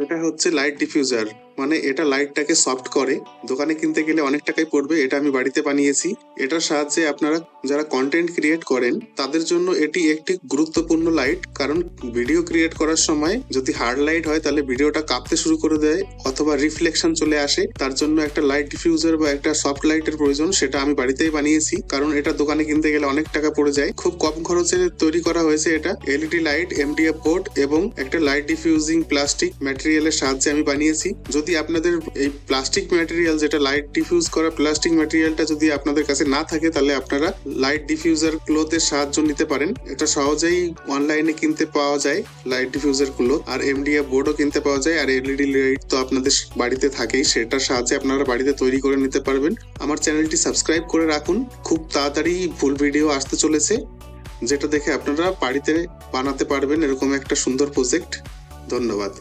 এটা হচ্ছে light diffuser, মানে এটা লাইটটাকে সফট করে। দোকানে কিনতে গেলে অনেক টাকাই পড়বে, এটা আমি বাড়িতে বানিয়েছি। এটার সাহায্যে আপনারা যারা কন্টেন্ট ক্রিয়েট করেন তাদের জন্য এটি একটি গুরুত্বপূর্ণ লাইট, কারণ ভিডিও ক্রিয়েট করার সময় যদি হার্ড লাইট হয় তাহলে ভিডিওটা কাঁপতে শুরু করে দেয় অথবা রিফ্লেকশন চলে আসে। তার জন্য একটা লাইট ডিফিউজার বা একটা সফট লাইটের প্রয়োজন, সেটা আমি বাড়িতেই বানিয়েছি, কারণ এটা দোকানে কিনতে গেলে অনেক টাকা পড়ে যায়। খুব কম খরচে তৈরি করা হয়েছে এটা। এলইডি লাইট, এমডিএফ বোর্ড এবং একটা লাইট ডিফিউজিং প্লাস্টিক ম্যাটেরিয়ালের সাহায্যে আমি বানিয়েছি। যদি আপনাদের এই প্লাস্টিক ম্যাটেরিয়াল, যেটা লাইট ডিফিউজ করা প্লাস্টিক ম্যাটেরিয়ালটা যদি আপনাদের কাছে না থাকে, তাহলে আপনারা লাইট ডিফিউজার ক্লথের সাহায্য নিতে পারেন। এটা সহজেই অনলাইনে কিনতে পাওয়া যায়, লাইট ডিফিউজার ক্লথ। আর এমডিএফ বোর্ডও কিনতে পাওয়া যায়। আর এলইডি লাইট তো আপনাদের বাড়িতে থাকেই, সেটার সাহায্যে আপনারা বাড়িতে তৈরি করে নিতে পারবেন। আমার চ্যানেলটি সাবস্ক্রাইব করে রাখুন, খুব তাড়াতাড়ি ফুল ভিডিও আসতে চলেছে, যেটা দেখে আপনারা বাড়িতে বানাতে পারবেন এরকম একটা সুন্দর প্রজেক্ট। ধন্যবাদ।